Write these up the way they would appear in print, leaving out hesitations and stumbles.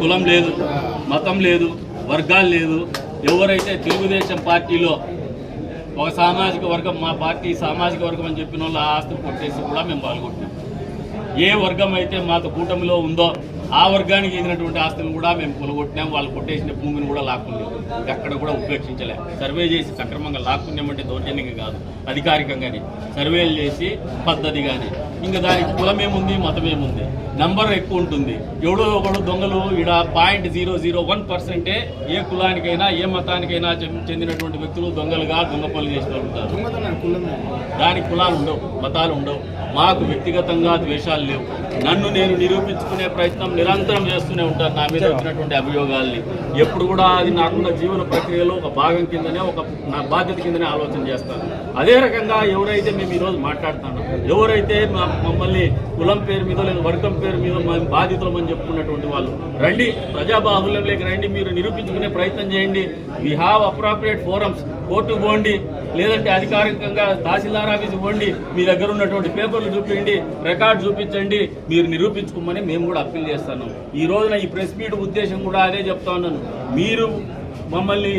కులం లేదు, మతం లేదు, వర్గాలు లేదు. ఎవరైతే తెలుగుదేశం పార్టీలో ఒక సామాజిక వర్గం, మా పార్టీ సామాజిక వర్గం అని చెప్పిన వాళ్ళు ఆ ఆస్తులు కొట్టేసి కూడా మేము పాల్గొంటాం. ఏ వర్గం అయితే మాతో కూటమిలో ఉందో ఆ వర్గానికి చెందినటువంటి ఆస్తులను కూడా మేము కొలగొట్టినాం. వాళ్ళు కొట్టేసిన భూమిని కూడా లాక్కున్నాం, ఎక్కడ కూడా ఉపేక్షించలే. సర్వే చేసి సక్రమంగా లాక్కున్నామంటే దౌర్జన్యంగా కాదు, అధికారికంగానే సర్వేలు చేసి పద్ధతిగానే. ఇంకా దానికి కులమేముంది, మతమేముంది, నంబర్ ఎక్కువ ఉంటుంది. ఎవడో ఒకడు దొంగలు ఈడ 0.001% ఏ కులానికైనా ఏ మతానికైనా చెందినటువంటి వ్యక్తులు దొంగలుగా దొంగ పనులు చేసుకోగలుగుతారు. దానికి కులాలు ఉండవు, మతాలు ఉండవు. మాకు వ్యక్తిగతంగా ద్వేషాలు లేవు. నన్ను నేను నిరూపించుకునే ప్రయత్నం నిరంతరం చేస్తూనే ఉంటాను. నా మీద వచ్చినటువంటి అభియోగాల్ని ఎప్పుడు కూడా అది నాకున్న జీవన ప్రక్రియలో ఒక భాగం కిందనే, ఒక నా బాధ్యత కిందనే ఆలోచన చేస్తాను. అదే రకంగా ఎవరైతే మేము ఈరోజు మాట్లాడుతున్నాం, ఎవరైతే మమ్మల్ని కులం పేరు మీద లేదా వర్గం పేరు మీద మేము బాధితులమని చెప్పుకున్నటువంటి వాళ్ళు రండి, ప్రజాబాహుల్యంలోకి రండి, మీరు నిరూపించుకునే ప్రయత్నం చేయండి. We have appropriate forums. కోర్టుకు పోండి, లేదంటే అధికారికంగా తహసీల్దార్ ఆఫీస్కి పోండి, మీ దగ్గర ఉన్నటువంటి పేపర్లు చూపించండి, రికార్డు చూపించండి, మీరు నిరూపించుకోమని మేము కూడా అప్పీల్ చేస్తున్నాం. ఈ రోజున ఈ ప్రెస్ మీట్ ఉద్దేశం కూడా అదే చెప్తా ఉన్నాను. మీరు మమ్మల్ని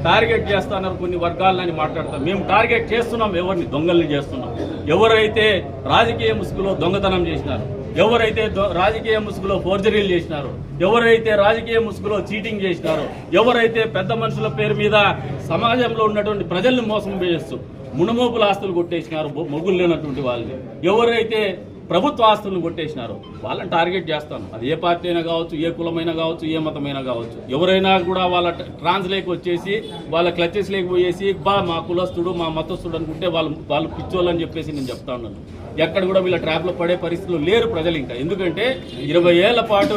టార్గెట్ చేస్తున్నారు, కొన్ని వర్గాలని మాట్లాడతాం. మేము టార్గెట్ చేస్తున్నాం ఎవరిని? దొంగల్ని చేస్తున్నాం. ఎవరైతే రాజకీయ ముసుగులో దొంగతనం చేసినారు, ఎవరైతే రాజకీయ ముసుగులో ఫోర్జరీలు చేసినారో, ఎవరైతే రాజకీయ ముసుగులో చీటింగ్ చేసినారో, ఎవరైతే పెద్ద మనుషుల పేరు మీద సమాజంలో ఉన్నటువంటి ప్రజల్ని మోసం చేస్తూ మునమోపుల ఆస్తులు కొట్టేసినారు, మొగులు లేనటువంటి వాళ్ళని, ఎవరైతే ప్రభుత్వ ఆస్తులను కొట్టేసినారు, వాళ్ళని టార్గెట్ చేస్తాను. అది ఏ పార్టీ అయినా కావచ్చు, ఏ కులమైనా కావచ్చు, ఏ మతమైనా కావచ్చు. ఎవరైనా కూడా వాళ్ళ ట్రాన్స్లేకి వచ్చేసి వాళ్ళ క్లచెస్ లేకపోయేసి మా కులస్తుడు, మా మతస్థుడు అనుకుంటే వాళ్ళు పిచ్చోళ్ళు అని చెప్పేసి నేను చెప్తా ఉన్నాను. ఎక్కడ కూడా వీళ్ళ ట్రాప్లో పడే పరిస్థితులు లేరు ప్రజలు. ఇంకా ఎందుకంటే 20 ఏళ్ల పాటు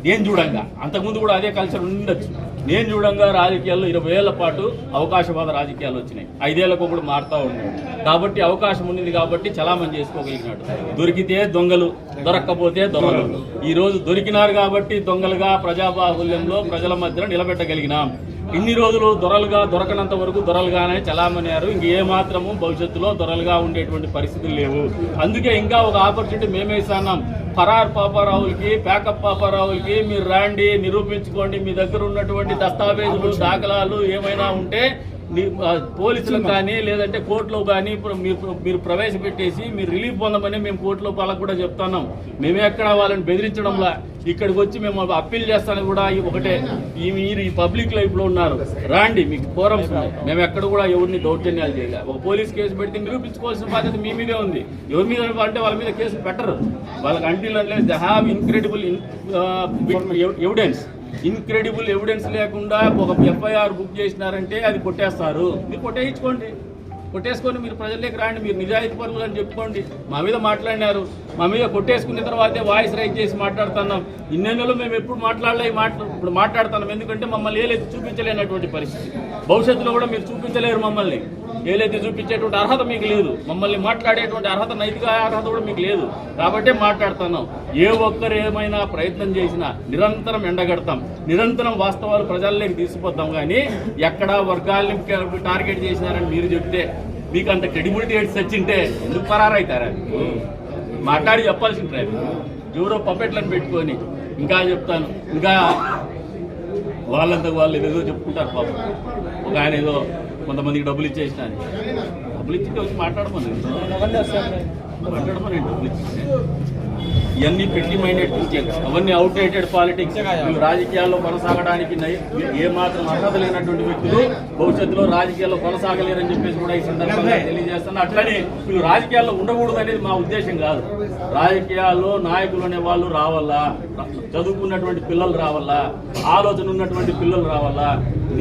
నేను చూడంగా, అంతకుముందు కూడా అదే కల్చర్ ఉండొచ్చు, నేను చూడంగా రాజకీయాల్లో 20 ఏళ్ల పాటు అవకాశవాద రాజకీయాలు వచ్చినాయి. 5 ఏళ్లకు ఒకటి మారుతూ ఉన్నాడు. కాబట్టి అవకాశం ఉంది కాబట్టి చలామణి చేసుకోగలిగినాడు. దొరికితే దొంగలు, దొరక్కపోతే దొంగలు. ఈ రోజు దొరికినారు కాబట్టి దొంగలుగా ప్రజాబాహుల్యంలో ప్రజల మధ్యన నిలబెట్టగలిగినాం. ఇన్ని రోజులు దొరలుగా దొరకనంత వరకు దొరలుగానే చలామణారు. ఇంక ఏ మాత్రము భవిష్యత్తులో దొరలుగా ఉండేటువంటి పరిస్థితులు లేవు. అందుకే ఇంకా ఒక ఆపర్చునిటీ మేమే ఇస్తున్నాం. ఫరార్ పాపారావులకి, ప్యాకప్ పాపారావులకి మీరు రాండి, నిరూపించుకోండి. మీ దగ్గర ఉన్నటువంటి దస్తావేజులు, దాఖలాలు ఏమైనా ఉంటే పోలీసులకు కానీ లేదంటే కోర్టులో కానీ మీరు ప్రవేశపెట్టేసి మీరు రిలీఫ్ పొందమని మేము కోర్టులో వాళ్ళకు కూడా చెప్తున్నాం. మేమే ఎక్కడ వాళ్ళని బెదిరించడంలా, ఇక్కడికి వచ్చి మేము అప్పీల్ చేస్తాను కూడా ఒకటే, మీరు ఈ పబ్లిక్ లైఫ్లో ఉన్నారు, రాండి, మీకు ఫోరమ్స్ ఉన్నాయి. మేము ఎక్కడ కూడా ఎవరిని దౌర్జన్యాలు చేయలే. ఒక పోలీస్ కేసు పెడితే నిరూపించుకోవాల్సిన బాధ్యత మీ మీదే ఉంది. ఎవరి మీద అంటే వాళ్ళ మీద కేసు పెట్టరు. వాళ్ళకి until they have incredible evidence. Incredible evidence లేకుండా ఒక FIR బుక్ చేసినారంటే అది కొట్టేస్తారు. మీరు కొట్టేసుకొని మీరు ప్రజల్లోకి రాండి, మీరు నిజాయితీ పరులు అని చెప్పుకోండి. మా మీద మాట్లాడినారు, మా మీద కొట్టేసుకున్న తర్వాతే వాయిస్ రైజ్ చేసి మాట్లాడుతున్నాం. ఇన్నెన్నెలో మేము ఎప్పుడు ఇప్పుడు మాట్లాడుతున్నాం. ఎందుకంటే మమ్మల్ని ఏలైతే చూపించలేనటువంటి పరిస్థితి. భవిష్యత్తులో కూడా మీరు చూపించలేరు. మమ్మల్ని ఏలైతే చూపించేటువంటి అర్హత మీకు లేదు. మమ్మల్ని మాట్లాడేటువంటి అర్హత, నైతిక అర్హత కూడా మీకు లేదు. కాబట్టే మాట్లాడుతున్నాం. ఏ ఒక్కరు ఏమైనా ప్రయత్నం చేసినా నిరంతరం ఎండగడతాం, నిరంతరం వాస్తవాలు ప్రజల్లోకి తీసుకుపోతాం. కానీ ఎక్కడా వర్గాల్ని టార్గెట్ చేసినారని మీరు చెప్తే మీకు అంత క్రెడిబిలిటీ వచ్చింటే ఎందుకు పరారైతారా? మాట్లాడి చెప్పాల్సిన ప్రయత్నం. ఎవరో పప్పెట్లను పెట్టుకొని ఇంకా చెప్తాను, ఇంకా వాళ్ళంతా వాళ్ళు ఏదో చెప్పుకుంటారు. పాపం ఒక ఆయన ఏదో కొంతమందికి డబ్బులు ఇచ్చేసిన, డబ్బులు ఇచ్చింటే వచ్చి మాట్లాడమని డబ్బులు ఇచ్చేసి ఇవన్నీ పెట్టి మైండెడ్ థింకింగ్, అవన్నీ అవుట్డేటెడ్ పాలిటిక్స్. రాజకీయాల్లో కొనసాగడానికి ఏమాత్రం అర్హత లేనటువంటి వ్యక్తులు భవిష్యత్తులో రాజకీయాల్లో కొనసాగలేరని చెప్పేసి కూడా ఈ సందర్భంగా తెలియజేస్తున్నా. అట్లనే వీళ్ళు రాజకీయాల్లో ఉండకూడదు అనేది మా ఉద్దేశం కాదు. రాజకీయాల్లో నాయకులు అనే వాళ్ళు రావాలా, చదువుకున్నటువంటి పిల్లలు రావాలా, ఆలోచన ఉన్నటువంటి పిల్లలు రావాలా,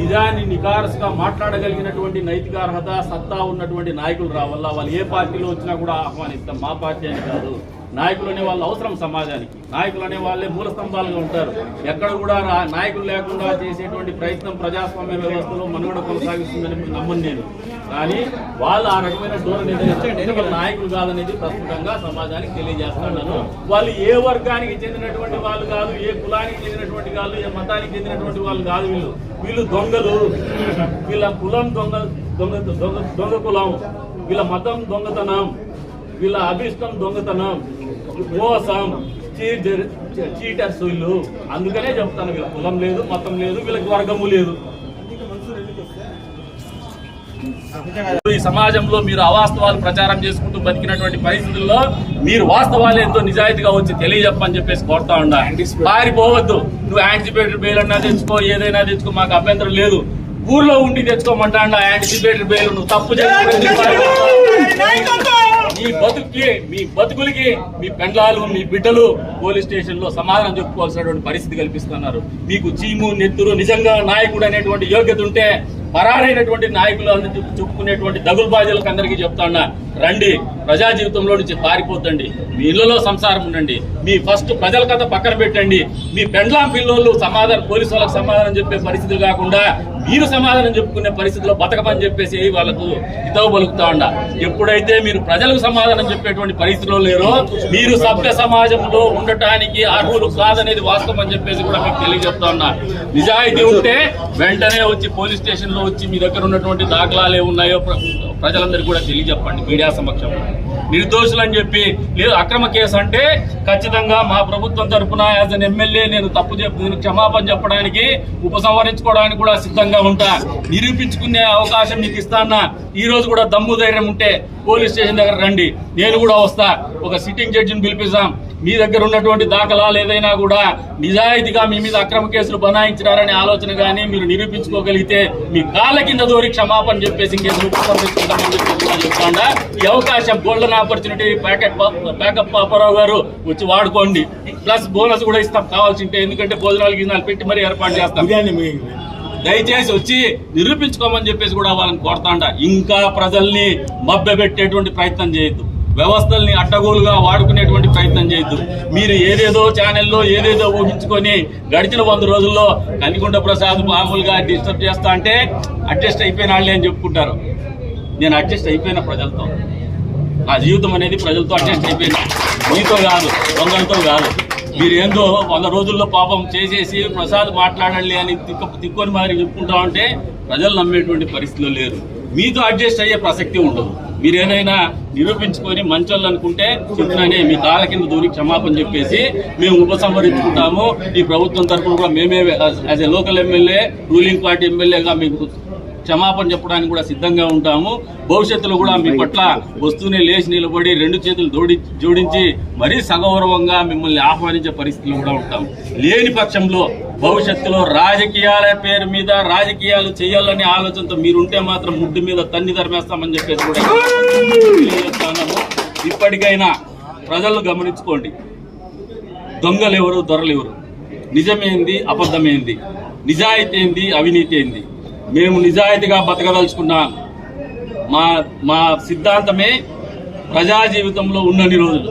నిజాన్ని నికారసుగా మాట్లాడగలిగినటువంటి నైతిక అర్హత, సత్తా ఉన్నటువంటి నాయకులు రావాలా. వాళ్ళు ఏ పార్టీలో వచ్చినా కూడా ఆహ్వానిస్తాం. మా పార్టీ అని కాదు. నాయకులు అనే వాళ్ళు అవసరం సమాజానికి. నాయకులు అనే వాళ్ళే మూల స్తంభాలుగా ఉంటారు. ఎక్కడ కూడా నాయకులు లేకుండా చేసేటువంటి ప్రయత్నం ప్రజాస్వామ్య వ్యవస్థలో మనుగడ కొనసాగిస్తుందని నమ్మను నేను. కానీ వాళ్ళు ఆ రకమైన ధోరణి నాయకులు కాదనేది ప్రస్తుతంగా సమాజానికి తెలియజేస్తున్నాను. వాళ్ళు ఏ వర్గానికి చెందినటువంటి వాళ్ళు కాదు, ఏ కులానికి చెందినటువంటి కాదు, ఏ మతానికి చెందినటువంటి వాళ్ళు కాదు. వీళ్ళు దొంగలు. వీళ్ళ కులం దొంగ కులం, వీళ్ళ మతం దొంగతనం, వీళ్ళ అభిష్టం దొంగతనం, మోసం, చీటర్స్ వీళ్ళు. అందుకనే చెప్తాను, వీళ్ళ కులం లేదు, మతం లేదు, వీళ్ళకి వర్గము లేదు. ఈ సమాజంలో మీరు అవాస్తవాలు ప్రచారం చేసుకుంటూ బతికినటువంటి పరిస్థితుల్లో మీరు వాస్తవాలు ఎంతో నిజాయితీగా వచ్చి తెలియజెప్పని చెప్పేసి కోరుతా ఉన్నా. పారిపోవద్దు. నువ్వు యాంటిసిపేటరీ బెయిల్ అన్నా తెచ్చుకో, ఏదైనా తెచ్చుకో, మాకు అభ్యంతరం లేదు. ఊర్లో ఉండి తెచ్చుకోమంటా యాంటిసిపేటరీ బెయిల్. నువ్వు తప్పు మీ బతుకులకి మీ పెండ్లాలు, మీ బిడ్డలు పోలీస్ స్టేషన్ లో సమాధానం చెప్పుకోవాల్సినటువంటి పరిస్థితి కల్పిస్తున్నారు. మీకు చీము నెత్తురు నిజంగా నాయకుడు అనేటువంటి యోగ్యత ఉంటే పరారైనటువంటి నాయకులు చెప్పుకునేటువంటి దగులుబాజీలకు అందరికీ చెప్తాన్నా, రండి, ప్రజా జీవితంలో నుంచి పారిపోతండి, మీ ఇళ్లలో సంసారం ఉండండి, మీ ఫస్ట్ ప్రజల కథ పక్కన పెట్టండి. మీ పెండ్లాం పిల్లోళ్ళు పోలీసు వాళ్ళకి సమాధానం చెప్పే పరిస్థితులు కాకుండా మీరు సమాధానం చెప్పుకునే పరిస్థితిలో బతకమని చెప్పేసి వాళ్ళకు హితవు పలుకుతా ఉండ. ఎప్పుడైతే మీరు ప్రజలకు సమాధానం చెప్పేటువంటి పరిస్థితిలో లేరో మీరు సభ్య సమాజంలో ఉండటానికి అర్హులు కాదనేది వాస్తవం అని చెప్పేసి కూడా మీకు తెలియజెప్తా ఉన్నా. నిజాయితీ ఉంటే వెంటనే వచ్చి పోలీస్ స్టేషన్ లో వచ్చి మీ దగ్గర ఉన్నటువంటి దాఖలాలు ఏమున్నాయో ప్రజలందరికీ కూడా తెలియజెప్పండి మీడియా సమక్షంలో. నిర్దోషులు అని చెప్పి లేదు అక్రమ కేసు అంటే ఖచ్చితంగా మా ప్రభుత్వం తరఫున యాజ్ అన్ ఎమ్మెల్యే నేను తప్పు దీనికి క్షమాపణ చెప్పడానికి, ఉపసంహరించుకోవడానికి కూడా సిద్ధంగా ఉంటా. నిరూపించుకునే అవకాశం మీకు ఇస్తానా. ఈ రోజు కూడా దమ్ము ధైర్యం ఉంటే పోలీస్ స్టేషన్ దగ్గర రండి, నేను కూడా వస్తా. ఒక సిట్టింగ్ జడ్జిని పిలిపిస్తాం. మీ దగ్గర ఉన్నటువంటి దాఖలాలు ఏదైనా కూడా నిజాయితీగా మీ మీద అక్రమ కేసులు బనాయించినారనే ఆలోచన కానీ మీరు నిరూపించుకోగలిగితే మీ కాళ్ళ కింద దూరి క్షమాపణ చెప్పేసి కేసులు ఉపసంహరించుకుంటామని చెప్పి చెప్తాండా. ఈ అవకాశం గోల్డెన్ ఆపర్చునిటీ ప్యాకప్ పాపారావు గారు వచ్చి వాడుకోండి. ప్లస్ బోనస్ కూడా ఇస్తాం కావాల్సింటే, ఎందుకంటే భోజనాలు గిజనాలు పెట్టి మరీ ఏర్పాటు చేస్తాం. దయచేసి వచ్చి నిరూపించుకోమని చెప్పేసి కూడా వాళ్ళని కోరుతాండ. ఇంకా ప్రజల్ని మభ్యపెట్టేటువంటి ప్రయత్నం చేయొద్దు, వ్యవస్థల్ని అడ్డగోలుగా వాడుకునేటువంటి ప్రయత్నం చేయొద్దు. మీరు ఏదేదో ఛానల్లో ఏదేదో ఊహించుకొని గడిచిన 100 రోజుల్లో కనికొండ ప్రసాద్ మామూలుగా డిస్టర్బ్ చేస్తా అంటే అడ్జస్ట్ అయిపోయిన వాళ్ళే అని చెప్పుకుంటారు. నేను అడ్జస్ట్ అయిపోయిన ప్రజలతో, నా జీవితం అనేది ప్రజలతో అడ్జస్ట్ అయిపోయినా, మీతో కాదు, దొంగలతో కాదు. మీరు ఏందో 100 రోజుల్లో పాపం చేసేసి ప్రసాద్ మాట్లాడాలి అని తిక్కొని మారి చెప్పుకుంటా ఉంటే ప్రజలు నమ్మేటువంటి పరిస్థితిలో లేరు. మీతో అడ్జస్ట్ అయ్యే ప్రసక్తి ఉండదు. మీరు ఏదైనా నిరూపించుకొని మంచోళ్ళు అనుకుంటే చెప్తున్నానే మీ కాళ్ళ కింద దూరి క్షమాపణ చెప్పేసి మేము ఉపసంహరించుకుంటాము. ఈ ప్రభుత్వం తరఫున కూడా మేమే as a local MLA, ruling party ఎమ్మెల్యేగా మీకు క్షమాపణ చెప్పడానికి కూడా సిద్ధంగా ఉంటాము. భవిష్యత్తులో కూడా మీ పట్ల వస్తూనే లేచి నిలబడి 2 చేతులు జోడించి మరీ సగౌరవంగా మిమ్మల్ని ఆహ్వానించే పరిస్థితులు కూడా ఉంటాము. లేని పక్షంలో భవిష్యత్తులో రాజకీయాల పేరు మీద రాజకీయాలు చేయాలనే ఆలోచనతో మీరుంటే మాత్రం ముడ్డు మీద తన్ని ధర్మేస్తామని చెప్పేసి కూడా తెలియజేస్తున్నాము. ఇప్పటికైనా ప్రజలు గమనించుకోండి, దొంగలు ఎవరు, దొరలు ఎవరు, నిజమేంది, అబద్ధమేంది, నిజాయితీ ఏంది, అవినీతి ఏంది. మేము నిజాయితీగా బతకదలుచుకున్నాం. మా సిద్ధాంతమే ప్రజా జీవితంలో ఉన్నన్ని రోజులు,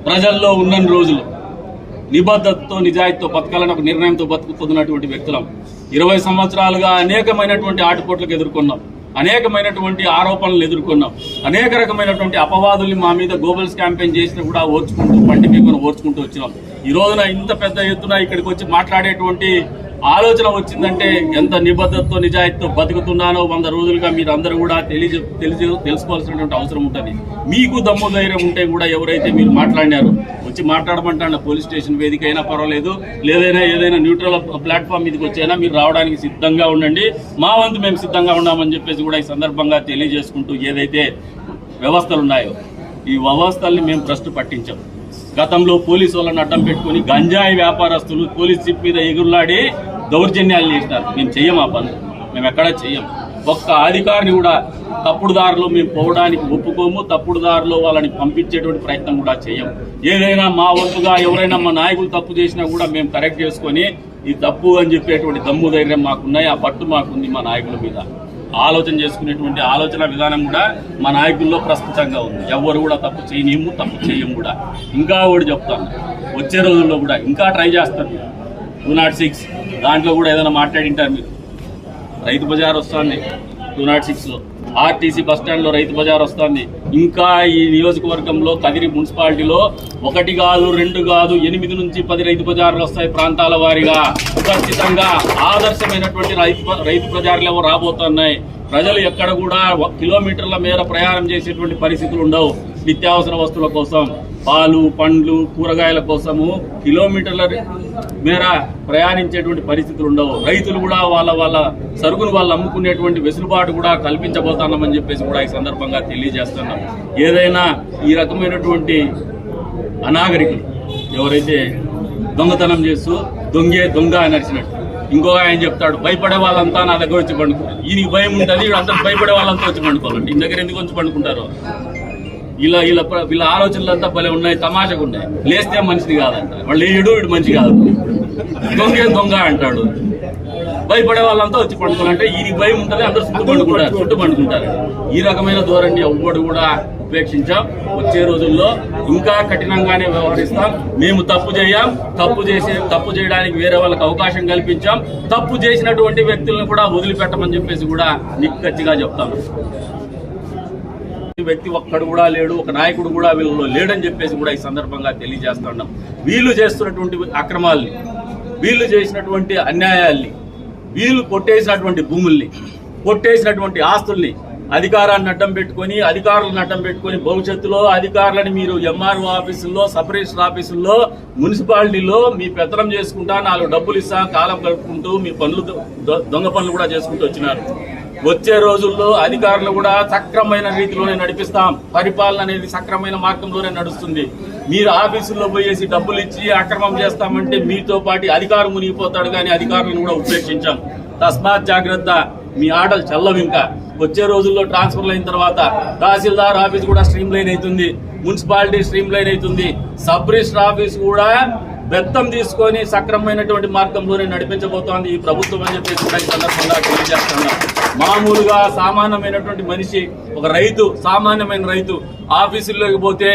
ప్రజల్లో ఉన్నన్ని రోజులు నిబద్ధతతో నిజాయితీతో బతకాలని ఒక నిర్ణయంతో బతుకుతున్నటువంటి వ్యక్తులం. 20 సంవత్సరాలుగా అనేకమైనటువంటి ఆటుపోట్లకు ఎదుర్కొన్నాం, అనేకమైనటువంటి ఆరోపణలు ఎదుర్కొన్నాం, అనేక రకమైనటువంటి అపవాదుల్ని మా మీద గోబల్స్ క్యాంపెయిన్ చేసినా కూడా ఓర్చుకుంటూ పంటి మీద ఓర్చుకుంటూ వచ్చినాం. ఈ రోజున ఇంత పెద్ద ఎత్తున ఇక్కడికి వచ్చి మాట్లాడేటువంటి ఆలోచన వచ్చిందంటే ఎంత నిబద్ధతతో నిజాయితీతో బతుకుతున్నానో 100 రోజులుగా మీరు అందరూ కూడా తెలుసుకోవాల్సినటువంటి అవసరం ఉంటుంది. మీకు దమ్ము ధైర్యం ఉంటే కూడా ఎవరైతే మీరు మాట్లాడినారో వచ్చి మాట్లాడమంటాను. పోలీస్ స్టేషన్ వేదిక అయినా పర్వాలేదు, లేదైనా ఏదైనా న్యూట్రల్ ప్లాట్ఫామ్ మీదకి వచ్చైనా మీరు రావడానికి సిద్ధంగా ఉండండి. మా వంతు మేము సిద్ధంగా ఉన్నామని చెప్పేసి కూడా ఈ సందర్భంగా తెలియజేసుకుంటూ, ఏదైతే వ్యవస్థలు ఉన్నాయో ఈ వ్యవస్థల్ని మేము భ్రష్టు పట్టించాం. గతంలో పోలీసు వాళ్ళని అడ్డం పెట్టుకుని గంజాయి వ్యాపారస్తులు పోలీస్ జీప్ మీద ఎగురులాడి దౌర్జన్యాలు చేసినారు. మేము చెయ్యం ఆ పనులు, మేము ఎక్కడా చెయ్యం. ఒక్క అధికారిని కూడా తప్పుడు దారిలో మేము పోవడానికి ఒప్పుకోము, తప్పుడు దారిలో వాళ్ళని పంపించేటువంటి ప్రయత్నం కూడా చెయ్యం. ఏదైనా మా వంతుగా ఎవరైనా మా నాయకులు తప్పు చేసినా కూడా మేము కరెక్ట్ చేసుకొని ఈ తప్పు అని చెప్పేటువంటి దమ్ము ధైర్యం మాకున్నాయి, ఆ పట్టు మాకుంది మా నాయకుల మీద. ఆలోచన చేసుకునేటువంటి ఆలోచన విధానం కూడా మా నాయకుల్లో ప్రస్తుతంగా ఉంది. ఎవరు కూడా తప్పు చేయనియము, తప్పు చేయము కూడా. ఇంకా ఒకటి చెప్తాను, వచ్చే రోజుల్లో కూడా ఇంకా ట్రై చేస్తారు. 206 దాంట్లో కూడా ఏదైనా మాట్లాడింటారు మీరు. రైతు బజార్ వస్తుంది 206లో, ఆర్టీసీ బస్టాండ్లో రైతు బజార్ వస్తుంది. ఇంకా ఈ నియోజకవర్గంలో కదిరి మున్సిపాలిటీలో 1 కాదు 2 కాదు 8 నుంచి 10 రైతు బజార్లు వస్తాయి ప్రాంతాల వారీగా. ఖచ్చితంగా ఆదర్శమైనటువంటి రైతు బజార్లు రాబోతున్నాయి. ప్రజలు ఎక్కడ కూడా కిలోమీటర్ల మేర ప్రయాణం చేసేటువంటి పరిస్థితులు ఉండవు. నిత్యావసర వస్తువుల కోసం, పాలు, పండ్లు, కూరగాయల కోసము కిలోమీటర్ల మేర ప్రయాణించేటువంటి పరిస్థితులు ఉండవు. రైతులు కూడా వాళ్ళ సరుకును వాళ్ళు అమ్ముకునేటువంటి వెసులుబాటు కూడా కల్పించబోతున్నామని చెప్పేసి కూడా ఈ సందర్భంగా తెలియజేస్తున్నాం. ఏదైనా ఈ రకమైనటువంటి అనాగరికులు ఎవరైతే దొంగతనం చేస్తూ దొంగ అని నడిచినట్టు, ఇంకొక ఆయన చెప్తాడు భయపడే వాళ్ళంతా నా దగ్గర వచ్చి పండుకోరు. ఈయనకి భయం ఉంటుంది, అందరూ భయపడే వాళ్ళంతా వచ్చి పండుకోవాలంటే ఇంటి దగ్గర ఎందుకు వచ్చి పండుకుంటారు? వీళ్ళ ఆలోచనలంతా భలే ఉన్నాయి, తమాషకు ఉన్నాయి. లేస్తే మనిషిని కాదంట, వాళ్ళు ఏడు వీడు మనిషి కాదు, దొంగ అంటాడు. భయపడే వాళ్ళంతా వచ్చి పండుకోవాలంటే ఈయనకి భయం ఉంటుంది, అందరూ చుట్టూ పండుకుంటారు. ఈ రకమైన ధోరణి ఎవ్వడు కూడా ఉపేక్షించాం. వచ్చే రోజుల్లో ఇంకా కఠినంగానే వ్యవహరిస్తాం. మేము తప్పు చేయడానికి వేరే వాళ్ళకి అవకాశం కల్పించాం. తప్పు చేసినటువంటి వ్యక్తులను కూడా వదిలిపెట్టమని చెప్పేసి కూడా నిక్కచ్చిగా చెప్తాం. వ్యక్తి ఒక్కడు కూడా లేడు, ఒక నాయకుడు కూడా వీళ్ళలో లేడని చెప్పేసి కూడా ఈ సందర్భంగా తెలియజేస్తున్నాం. వీళ్ళు చేస్తున్నటువంటి అక్రమాల్ని, వీళ్ళు చేసినటువంటి అన్యాయాల్ని, వీళ్ళు కొట్టేసినటువంటి భూముల్ని, కొట్టేసినటువంటి ఆస్తుల్ని, అధికారాన్ని అడ్డం పెట్టుకొని భవిష్యత్తులో అధికారులని మీరు ఎంఆర్ఓ ఆఫీసుల్లో, సబ్ రిజిస్టర్ ఆఫీసుల్లో, మున్సిపాలిటీలో మీ పెత్తనం చేసుకుంటా 4 డబ్బులు ఇస్తా కాలం గడుపుకుంటూ మీ దొంగ పనులు కూడా చేసుకుంటూ వచ్చినారు. వచ్చే రోజుల్లో అధికారులు కూడా సక్రమైన రీతిలోనే నడిపిస్తాం. పరిపాలన అనేది సక్రమైన మార్గంలోనే నడుస్తుంది. మీరు ఆఫీసుల్లో పోయేసి డబ్బులు ఇచ్చి అక్రమం చేస్తామంటే మీతో పాటు అధికారం మునిగిపోతాడు, కానీ అధికారులను కూడా ఉపేక్షించాం. తస్మాత్ జాగ్రత్త, మీ ఆటలు చల్లవు. ఇంకా వచ్చే రోజుల్లో ట్రాన్స్ఫర్లు అయిన తర్వాత తహసీల్దార్ ఆఫీస్ కూడా స్ట్రీమ్ లైన్ అవుతుంది, మున్సిపాలిటీ స్ట్రీమ్ లైన్ అవుతుంది, సబ్ రిజిస్టర్ ఆఫీస్ కూడా బెత్తం తీసుకొని సక్రమమైనటువంటి మార్గంలోనే నడిపించబోతోంది ఈ ప్రభుత్వం అని చెప్పేసి కూడా ఈ సందర్భంగా తెలియజేస్తున్నాం. మామూలుగా సామాన్యమైనటువంటి మనిషి, ఒక రైతు, సామాన్యమైన రైతు ఆఫీసుల్లోకి పోతే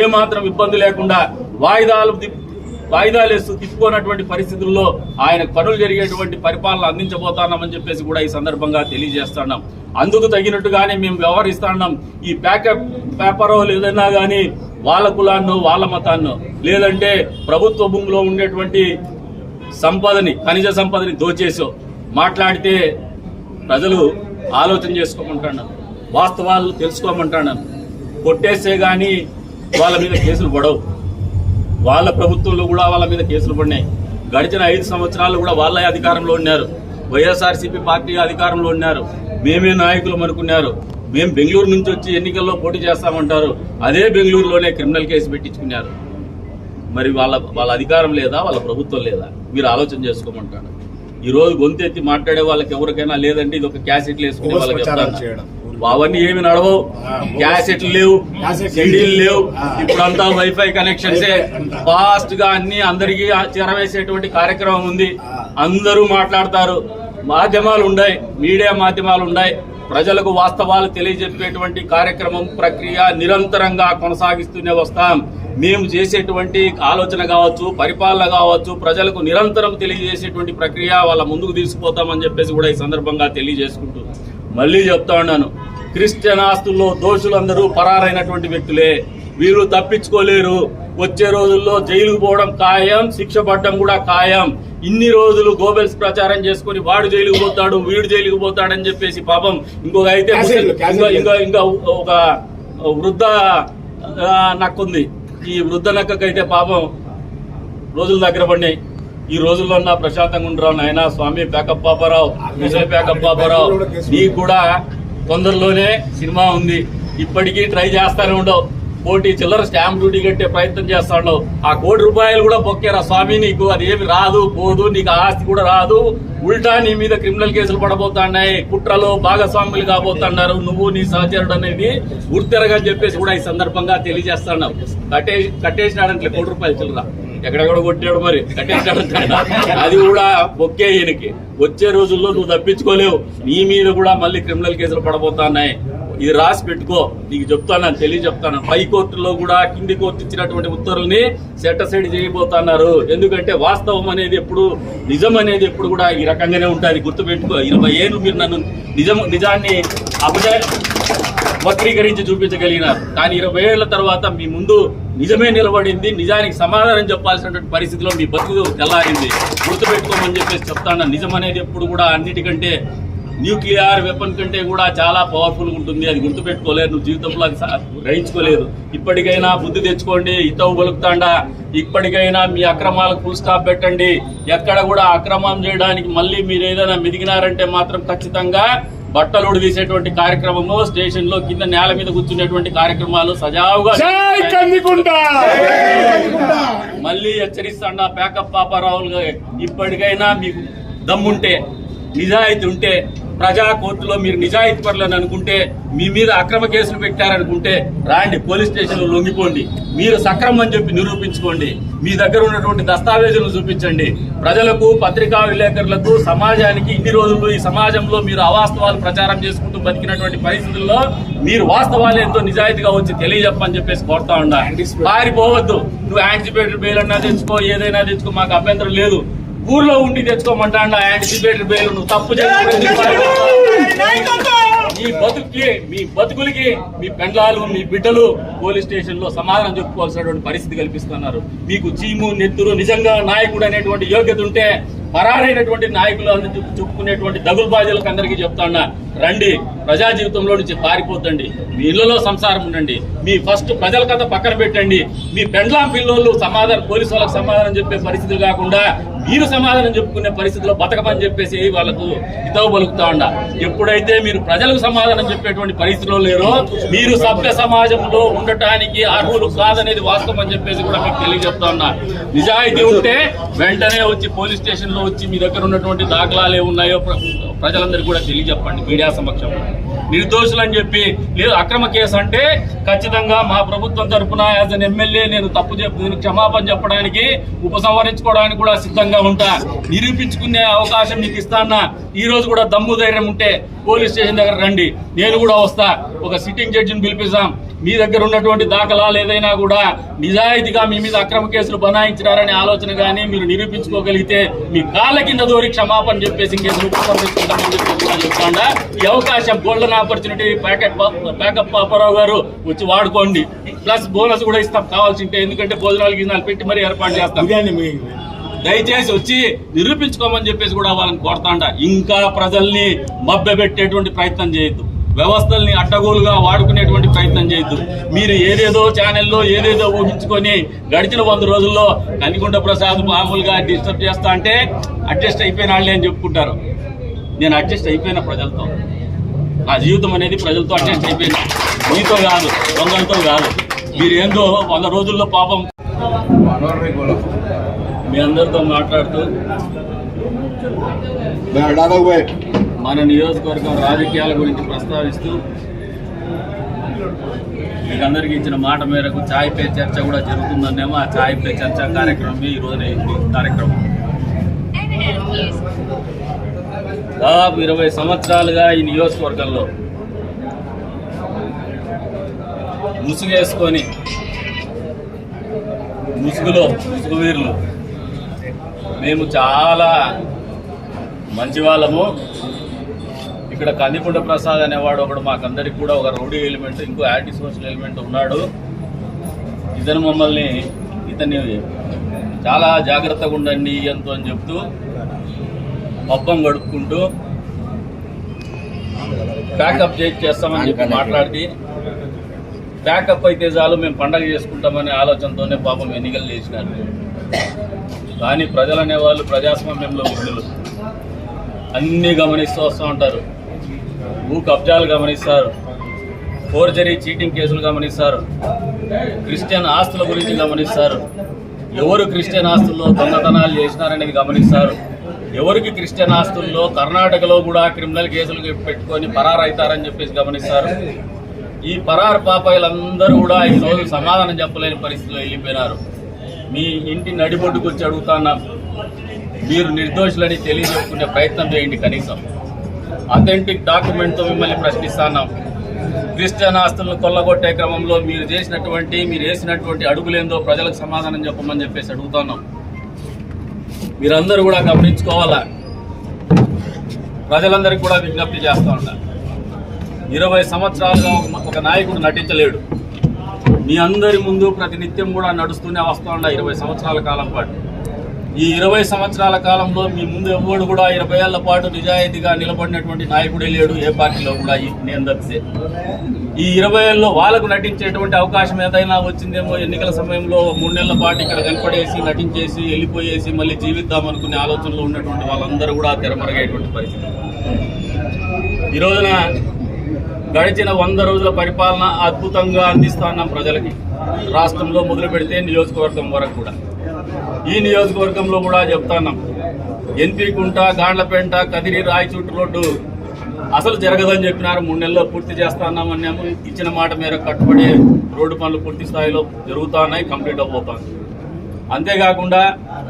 ఏమాత్రం ఇబ్బంది లేకుండా వాయిదాలు వేస్తూ తిప్పుకోనటువంటి పరిస్థితుల్లో ఆయన పనులు జరిగేటువంటి పరిపాలన అందించబోతున్నామని చెప్పేసి కూడా ఈ సందర్భంగా తెలియజేస్తున్నాం. అందుకు తగినట్టుగానే మేము వ్యవహరిస్తున్నాం. ఈ పేపరో ఏదైనా కానీ వాళ్ళ కులాన్నో, వాళ్ళ మతాన్నో, లేదంటే ప్రభుత్వ భూమిలో ఉండేటువంటి ఖనిజ సంపదని దోచేసో మాట్లాడితే ప్రజలు ఆలోచన చేసుకోమంటున్నాను, వాస్తవాలు తెలుసుకోమంటున్నాను. కొట్టేస్తే గాని వాళ్ళ మీద కేసులు పడవు. వాళ్ళ ప్రభుత్వంలో కూడా వాళ్ళ మీద కేసులు పడినాయి. గడిచిన 5 సంవత్సరాలు కూడా వాళ్ళ అధికారంలో ఉన్నారు. వైఎస్ఆర్సీపీ పార్టీ అధికారంలో ఉన్నారు. మేమే నాయకులు అనుకున్నారు. మేము బెంగళూరు నుంచి వచ్చి ఎన్నికల్లో పోటీ చేస్తామంటారు. అదే బెంగళూరులోనే క్రిమినల్ కేసు పెట్టించుకున్నారు. మరి వాళ్ళ అధికారం లేదా, వాళ్ళ ప్రభుత్వం లేదా? మీరు ఆలోచన చేసుకోమంటారు. ఈ రోజు గొంతెత్తి మాట్లాడే వాళ్ళకి ఎవరికైనా లేదంటే ఇది ఒక క్యాసెట్లు వేసుకునే వాళ్ళకి చెప్తాను. అవన్నీ ఏమి నడవవు. క్యాసెట్లు లేవు, షెడ్యూల్ లేవు. ఇప్పుడంతా వైఫై కనెక్షన్సే. ఫాస్ట్ గా అన్ని అందరికీ చేరవేసేటువంటి కార్యక్రమం ఉంది. అందరూ మాట్లాడతారు. మాధ్యమాలు ఉన్నాయి, మీడియా మాధ్యమాలు ఉన్నాయి. ప్రజలకు వాస్తవాలు తెలియజెప్పేటువంటి కార్యక్రమం, ప్రక్రియ నిరంతరంగా కొనసాగిస్తూనే వస్తాం. మేము చేసేటువంటి ఆలోచన కావచ్చు, పరిపాలన కావచ్చు, ప్రజలకు నిరంతరం తెలియజేసేటువంటి ప్రక్రియ వాళ్ళ ముందుకు తీసుకుపోతామని చెప్పేసి కూడా ఈ సందర్భంగా తెలియజేసుకుంటూ మళ్ళీ చెప్తా ఉన్నాను. క్రిస్టియన్ ఆస్తుల్లో దోషులందరూ పరారైనటువంటి వ్యక్తులే. వీళ్ళు తప్పించుకోలేరు. వచ్చే రోజుల్లో జైలుకు పోవడం ఖాయం, శిక్ష పడడం కూడా ఖాయం. ఇన్ని రోజులు గోబెల్స్ ప్రచారం చేసుకుని వాడు జైలుకు పోతాడు, వీడు జైలుకు పోతాడని చెప్పేసి పాపం ఇంకొక అయితే ఇంకా ఒక వృద్ధ నక్కుంది. ఈ వృద్ధ నక్కకైతే పాపం రోజుల దగ్గర పడినాయి. ఈ రోజుల్లో ఉన్న ప్రశాంతంగా ఉండరావు నాయన. స్వామి ప్యాకప్ పాపారావు, విజయ్ ప్యాకప్ పాపారావు, నీకు కూడా తొందరలోనే సినిమా ఉంది. ఇప్పటికీ ట్రై చేస్తానే ఉండవు. కోటి చిల్లర స్టాంప్ డ్యూటీ కట్టే ప్రయత్నం చేస్తా ఉండవు. ఆ ₹1 కోటి కూడా బొక్కేరా స్వామి నీకు. అది ఏమి రాదు, పోదు, నీకు ఆస్తి కూడా రాదు. ఉల్టా నీ మీద క్రిమినల్ కేసులు పడబోతున్నాయి, కుట్రలో భాగస్వాములు కాబోతున్నారు నువ్వు, నీ సహచరుడు అనేది గుర్తెరగని చెప్పేసి కూడా ఈ సందర్భంగా తెలియజేస్తున్నావు. కట్టేసినాడంటే ₹1 చిల్లర ఎక్కడెక్కడ కొట్టాడు, మరి కట్టేసినాడంటే అది కూడా బొక్కే ఈయనకి. వచ్చే రోజుల్లో నువ్వు తప్పించుకోలేవు. నీ మీద కూడా మళ్ళీ క్రిమినల్ కేసులు పడబోతున్నాయి. ఇది రాసి పెట్టుకో, నీకు చెప్తాను, తెలియజెప్తాను. పైకోర్టులో కూడా కింది కోర్టు ఇచ్చినటువంటి ఉత్తర్వుల్ని సెటసైడ్ చేయబోతున్నారు. ఎందుకంటే వాస్తవం అనేది ఎప్పుడు, నిజం అనేది ఎప్పుడు కూడా ఈ రకంగానే ఉంటుంది. గుర్తుపెట్టుకో. 20 ఏళ్ళు మీరు నన్ను నిజాన్ని వక్రీకరించి చూపించగలిగినారు. కానీ 20 ఏళ్ల తర్వాత మీ ముందు నిజమే నిలబడింది. నిజానికి సమాధానం చెప్పాల్సినటువంటి పరిస్థితిలో మీ బతుకు తెల్లారింది. గుర్తుపెట్టుకోమని చెప్పేసి చెప్తాను. నిజం అనేది ఎప్పుడు కూడా అన్నిటికంటే న్యూక్లియర్ వెపన్ కంటే కూడా చాలా పవర్ఫుల్గా ఉంటుంది. అది గుర్తుపెట్టుకోలేదు, నువ్వు జీవితంలో అది గ్రహించుకోలేదు. ఇప్పటికైనా బుద్ధి తెచ్చుకోండి, హితవు పలుకుతాండా. ఇప్పటికైనా మీ అక్రమాలకు ఫుల్ స్టాప్ పెట్టండి. ఎక్కడ కూడా అక్రమం చేయడానికి మళ్ళీ మీరు ఏదైనా మెదిగినారంటే మాత్రం ఖచ్చితంగా బట్టలు ఉడిదీసేటువంటి కార్యక్రమము, స్టేషన్ లో కింద నేల మీద కూర్చునేటువంటి కార్యక్రమాలు సజావుగా మళ్ళీ హెచ్చరిస్తాండా. ప్యాకప్ పాపారావులుగా ఇప్పటికైనా మీకు దమ్ముంటే, నిజాయితీ ఉంటే, ప్రజా కోర్టులో మీరు నిజాయితీ పరులని అనుకుంటే, మీ మీద అక్రమ కేసులు పెట్టారనుకుంటే రాండి, పోలీస్ స్టేషన్లో లొంగిపోండి. మీరు సక్రమం అని చెప్పి నిరూపించుకోండి. మీ దగ్గర ఉన్నటువంటి దస్తావేజులను చూపించండి. ప్రజలకు, పత్రికా విలేకరులకు, సమాజానికి ఇన్ని రోజులు ఈ సమాజంలో మీరు అవాస్తవాలు ప్రచారం చేసుకుంటూ బతికినటువంటి పరిస్థితుల్లో మీరు వాస్తవాలు ఎంతో నిజాయితీగా వచ్చి తెలియజెప్పని చెప్పేసి కోరుతా ఉన్నా. పారిపోవద్దు. నువ్వు యాంటిసిపేటరీ బెయిల్ అన్నా తెచ్చుకో, ఏదైనా తెచ్చుకో, మాకు అభ్యంతరం లేదు. ఊర్లో ఉండి తెచ్చుకోమంటా యాంటిసిపేటరీ బెయిల్. నువ్వు తప్పు మీ బతుకులకి మీ పెండ్లాలు, మీ బిడ్డలు పోలీస్ స్టేషన్ లో సమాధానం చెప్పుకోవాల్సినటువంటి పరిస్థితి కల్పిస్తున్నారు. మీకు చీము నెత్తురు నిజంగా నాయకుడు అనేటువంటి యోగ్యత ఉంటే పరారైనటువంటి నాయకులు చెప్పుకునేటువంటి దగులు బాధ్యులకు అందరికీ చెప్తాన్నా, రండి, ప్రజా జీవితంలో నుంచి పారిపోతండి. మీ ఇళ్లలో సంసారం ఉండండి. మీ ఫస్ట్ ప్రజల కథ పక్కన పెట్టండి. మీ పెండ్లాం పిల్లోళ్ళు సమాధానం, పోలీసు వాళ్ళకి సమాధానం చెప్పే పరిస్థితులు కాకుండా మీరు సమాధానం చెప్పుకునే పరిస్థితిలో బతకమని చెప్పేసి వాళ్ళకు హితవు పలుకుతా ఉండ. ఎప్పుడైతే మీరు ప్రజలకు సమాధానం చెప్పేటువంటి పరిస్థితిలో లేరో మీరు సభ్య సమాజంలో ఉండటానికి అర్హులు కాదనేది వాస్తవం అని చెప్పేసి కూడా మీకు తెలియజెప్తా ఉన్నా. నిజాయితీ ఉంటే వెంటనే వచ్చి పోలీస్ స్టేషన్ లో వచ్చి మీ దగ్గర ఉన్నటువంటి దాఖలాలు ఏమున్నాయో ప్రజలందరికీ కూడా తెలియజెప్పండి మీడియా సమక్షంలో. నిర్దోషులు అని చెప్పి లేదు అక్రమ కేసు అంటే ఖచ్చితంగా మా ప్రభుత్వం తరఫున యాజ్ అన్ ఎమ్మెల్యే నేను తప్పు దీనికి క్షమాపణ చెప్పడానికి, ఉపసంహరించుకోవడానికి కూడా సిద్ధంగా ఉంటా. నిరూపించుకునే అవకాశం మీకు ఇస్తానా. ఈ రోజు కూడా దమ్ము ధైర్యం ఉంటే పోలీస్ స్టేషన్ దగ్గర రండి, నేను కూడా వస్తా. ఒక సిట్టింగ్ జడ్జిని పిలిపిస్తాం. మీ దగ్గర ఉన్నటువంటి దాఖలాలు ఏదైనా కూడా నిజాయితీగా మీ మీద అక్రమ కేసులు బనాయించినారనే ఆలోచన కానీ మీరు నిరూపించుకోగలిగితే మీ కాళ్ళ కింద దూరి క్షమాపణ చెప్పేసి కేసులు ఉపసంహరించుకుంటామని చెప్పి కూడా చెప్తాండా. ఈ అవకాశం గోల్డెన్ ఆపర్చునిటీ ప్యాకప్ పాపారావు గారు వచ్చి వాడుకోండి. ప్లస్ బోనస్ కూడా ఇస్తాం కావాల్సింటే, ఎందుకంటే భోజనాలు గిజనాలు పెట్టి మరీ ఏర్పాటు చేస్తాం. దయచేసి వచ్చి నిరూపించుకోమని చెప్పేసి కూడా వాళ్ళని కోరుతాండా. ఇంకా ప్రజల్ని మభ్యపెట్టేటువంటి ప్రయత్నం చేయొద్దు. వ్యవస్థల్ని అడ్డగోలుగా వాడుకునేటువంటి ప్రయత్నం చేయొద్దు. మీరు ఏదేదో ఛానల్లో ఏదేదో ఊహించుకొని గడిచిన 100 రోజుల్లో కనికొండ ప్రసాద్ మామూలుగా డిస్టర్బ్ చేస్తా అంటే అడ్జస్ట్ అయిపోయిన వాళ్ళే అని చెప్పుకుంటారు. నేను అడ్జస్ట్ అయిపోయిన ప్రజలతో. నా జీవితం అనేది ప్రజలతో అడ్జస్ట్ అయిపోయింది. మీతో కాదు, దొంగలతో కాదు. మీరేందో 100 రోజుల్లో పాపం మీ అందరితో మాట్లాడుతూ మన నియోజకవర్గం రాజకీయాల గురించి ప్రస్తావిస్తూ మీకు అందరికీ ఇచ్చిన మాట మేరకు ఛాయ్ పే చర్చ కూడా జరుగుతుందనేమో. ఆ ఛాయ్ పే చర్చ కార్యక్రమమే ఈరోజు కార్యక్రమం. దాదాపు 20 సంవత్సరాలుగా ఈ నియోజకవర్గంలో ముసుగేసుకొని ముసుగువీరులు మేము చాలా మంచి వాళ్ళము. ఇక్కడ కందికొండ ప్రసాద్ అనేవాడు ఒకడు మాకందరికి కూడా ఒక రౌడీ ఎలిమెంట్, ఇంకో యాంటీ సోషల్ ఎలిమెంట్ ఉన్నాడు. ఇతన్ని చాలా జాగ్రత్తగా ఉండండి ఎంతో అని చెప్తూ పబ్బం గడుపుకుంటూ ప్యాకప్ చేస్తామని చెప్పి మాట్లాడి, ప్యాకప్ అయితే చాలు మేము పండగ చేసుకుంటామనే ఆలోచనతోనే పాపం ఎన్నికలు చేసినారు. కానీ ప్రజలు అనేవాళ్ళు ప్రజాస్వామ్యంలో విధులు అన్నీ గమనిస్తూ వస్తూ ఉంటారు. భూ కబ్జాలు గమనిస్తారు, ఫోర్జరీ చీటింగ్ కేసులు గమనిస్తారు, క్రిస్టియన్ ఆస్తుల గురించి గమనిస్తారు, ఎవరు క్రిస్టియన్ ఆస్తుల్లో దొంగతనాలు చేసినారనేది గమనిస్తారు, ఎవరికి క్రిస్టియన్ ఆస్తుల్లో కర్ణాటకలో కూడా క్రిమినల్ కేసులు పెట్టుకొని పరారైతారని చెప్పేసి గమనిస్తారు. ఈ పరారు పాపాయిలందరూ కూడా ఈరోజు సమాధానం చెప్పలేని పరిస్థితిలో వెళ్ళిపోయినారు. మీ ఇంటి నడిబొడ్డుకు వచ్చి అడుగుతున్నాం, మీరు నిర్దోషులని తెలియజెప్పుకునే ప్రయత్నం చేయండి. కనీసం అథెంటిక్ డాక్యుమెంట్తో మిమ్మల్ని ప్రశ్నిస్తున్నాం. క్రిస్టియన్ ఆస్తులను కొల్లగొట్టే క్రమంలో మీరు వేసినటువంటి అడుగులేందో ప్రజలకు సమాధానం చెప్పమని చెప్పేసి అడుగుతున్నాం. మీరందరూ కూడా గమనించుకోవాలా. ప్రజలందరికీ కూడా విజ్ఞప్తి చేస్తూ ఉంటారు. 20 సంవత్సరాలుగా ఒక నాయకుడు నటించలేడు. మీ అందరి ముందు ప్రతినిత్యం కూడా నడుస్తూనే వస్తూ ఉండ 20 సంవత్సరాల కాలం పాటు. ఈ 20 సంవత్సరాల కాలంలో మీ ముందు ఎవడు కూడా 20 ఏళ్ల పాటు నిజాయితీగా నిలబడినటువంటి నాయకుడే లేడు ఏ పార్టీలో కూడా నేను తప్పితే. ఈ 20 ఏళ్ళలో వాళ్ళకు నటించేటువంటి అవకాశం ఏదైనా వచ్చిందేమో ఎన్నికల సమయంలో 3 నెలల పాటు ఇక్కడ కనపడేసి నటించేసి వెళ్ళిపోయేసి మళ్ళీ జీవిద్దాం అనుకునే ఆలోచనలో ఉన్నటువంటి వాళ్ళందరూ కూడా తెరమరుగేటువంటి పరిస్థితి. ఈ రోజున గడిచిన 100 రోజుల పరిపాలన అద్భుతంగా అందిస్తా ఉన్నాం ప్రజలకి. రాష్ట్రంలో మొదలు పెడితే నియోజకవర్గం వరకు కూడా. ఈ నియోజకవర్గంలో కూడా చెప్తున్నాం, ఎన్పీ కుంట, గాండ్లపేంట, కదిరి, రాయచూటు రోడ్డు అసలు జరగదని చెప్పినారు. 3 నెలల్లో పూర్తి చేస్తామన్నాము. ఇచ్చిన మాట మేర కట్టుబడి రోడ్డు పనులు పూర్తి స్థాయిలో జరుగుతా ఉన్నాయి, కంప్లీట్ అవబోతాయి. అంతేకాకుండా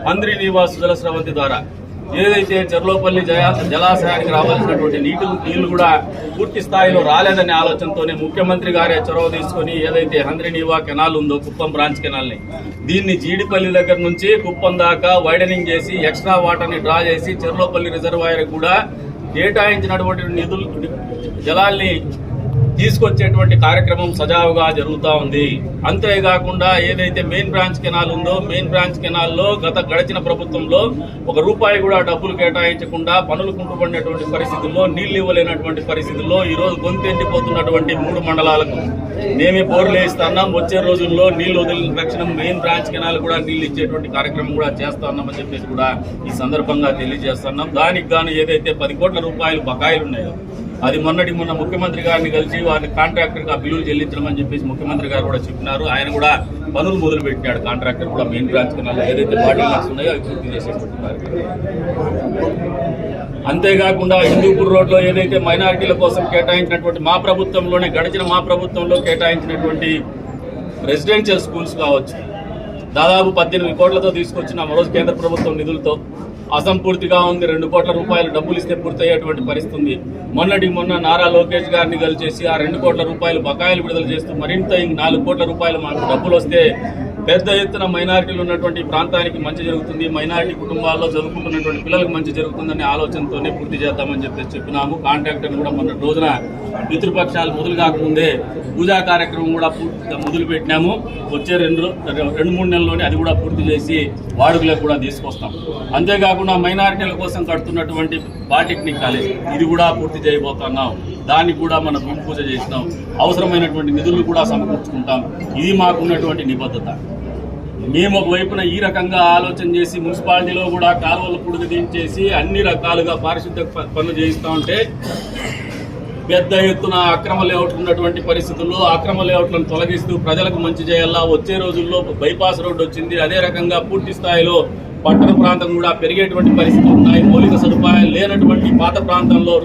మంత్రి నివాస్ జలస్రవంతి ద్వారా ఏదైతే చెర్లోపల్లి జలాశయానికి రావాల్సినటువంటి నీళ్లు కూడా పూర్తి స్థాయిలో రాలేదనే ఆలోచనతోనే ముఖ్యమంత్రి గారే చొరవ తీసుకొని ఏదైతే హంద్రీనీవా కెనాల్ ఉందో, కుప్పం బ్రాంచ్ కెనాల్ని, దీన్ని జీడిపల్లి దగ్గర నుంచి కుప్పం దాకా వైడనింగ్ చేసి ఎక్స్ట్రా వాటర్ని డ్రా చేసి చెర్లోపల్లి రిజర్వాయర్ కూడా కేటాయించినటువంటి నిధులు జలాల్ని తీసుకొచ్చేటువంటి కార్యక్రమం సజావుగా జరుగుతూ ఉంది. అంతేకాకుండా ఏదైతే మెయిన్ బ్రాంచ్ కెనాల్ ఉందో, మెయిన్ బ్రాంచ్ కెనాల్లో గడిచిన ప్రభుత్వంలో ₹1 కూడా డబ్బులు కేటాయించకుండా పనులు కుంటుపడినటువంటి పరిస్థితుల్లో, నీళ్లు ఇవ్వలేనటువంటి పరిస్థితుల్లో ఈరోజు గొంతెండిపోతున్నటువంటి 3 మండలాలకు మేమే బోర్లు వేస్తున్నాం. వచ్చే రోజుల్లో నీళ్లు వదిలిన తక్షణం మెయిన్ బ్రాంచ్ కెనాల్ కూడా నీళ్లు ఇచ్చేటువంటి కార్యక్రమం కూడా చేస్తున్నామని చెప్పేసి కూడా ఈ సందర్భంగా తెలియజేస్తున్నాం. దానికి గాను ఏదైతే ₹10 కోట్ల బకాయిలు ఉన్నాయో అది మొన్న ముఖ్యమంత్రి గారిని కలిసి వారిని కాంట్రాక్టర్గా బిల్లులు చెల్లించడం అని చెప్పేసి ముఖ్యమంత్రి గారు కూడా చెప్పినారు. ఆయన కూడా పనులు మొదలు పెట్టినాడు. కాంట్రాక్టర్ కూడా మెయిన్ బ్రాంచ్ కెనాల్ ఏదైతే బాటిల్ వర్క్స్ ఉన్నాయో అవి పూర్తి చేసేటువంటి కార్యక్రమం. అంతేకాకుండా హిందూపూర్ రోడ్లో ఏదైతే మైనారిటీల కోసం కేటాయించినటువంటి గడిచిన మా ప్రభుత్వంలో కేటాయించినటువంటి రెసిడెన్షియల్ స్కూల్స్ కావచ్చు, దాదాపు 18 కోట్లతో తీసుకొచ్చిన మరో కేంద్ర ప్రభుత్వం నిధులతో అసంపూర్తిగా ఉంది. ₹2 కోట్ల డబ్బులు ఇస్తే పూర్తయ్యేటువంటి పరిస్థితి ఉంది. మొన్న నారా లోకేష్ గారిని కలిసేసి ఆ ₹2 కోట్ల బకాయిలు విడుదల చేస్తూ మరింత ₹4 కోట్ల మాకు డబ్బులు వస్తే పెద్ద ఎత్తున మైనారిటీలు ఉన్నటువంటి ప్రాంతానికి మంచి జరుగుతుంది, మైనారిటీ కుటుంబాల్లో చదువుకుంటున్నటువంటి పిల్లలకు మంచి జరుగుతుందనే ఆలోచనతోనే పూర్తి చేద్దామని చెప్పినాము. కాంట్రాక్టర్ని కూడా మొన్న రోజున పితృపక్షాలు మొదలు కాకముందే పూజా కార్యక్రమం కూడా పూర్తిగా మొదలు పెట్టినాము. వచ్చే 2-3 నెలల్లోనే అది కూడా పూర్తి చేసి వాడుకలకు కూడా తీసుకొస్తాం. అంతేకాకుండా మైనారిటీల కోసం కడుతున్నటువంటి పాలిటెక్నిక్ కాలేజ్ ఇది కూడా పూర్తి చేయబోతున్నాం. దానికి కూడా మనం భూమి పూజ చేసినాం. అవసరమైనటువంటి నిధులు కూడా సమకూర్చుకుంటాం. ఇది మాకున్నటువంటి నిబద్ధత. మేము ఒకవైపున ఈ రకంగా ఆలోచన చేసి మున్సిపాలిటీలో కూడా కాలువలు పుడుగుదించేసి అన్ని రకాలుగా పారిశుద్ధ్య పనులు చేయిస్తూ ఉంటే పెద్ద ఎత్తున అక్రమ లేఅవుట్లు ఉన్నటువంటి పరిస్థితుల్లో అక్రమ లేఅవుట్లను తొలగిస్తూ ప్రజలకు మంచి చేయాలా. వచ్చే రోజుల్లో బైపాస్ రోడ్డు వచ్చింది. అదే రకంగా పూర్తి స్థాయిలో పట్టణ ప్రాంతం కూడా పెరిగేటువంటి పరిస్థితులు ఉన్నాయి. మౌలిక సదుపాయాలు లేనటువంటి పాత ప్రాంతంలో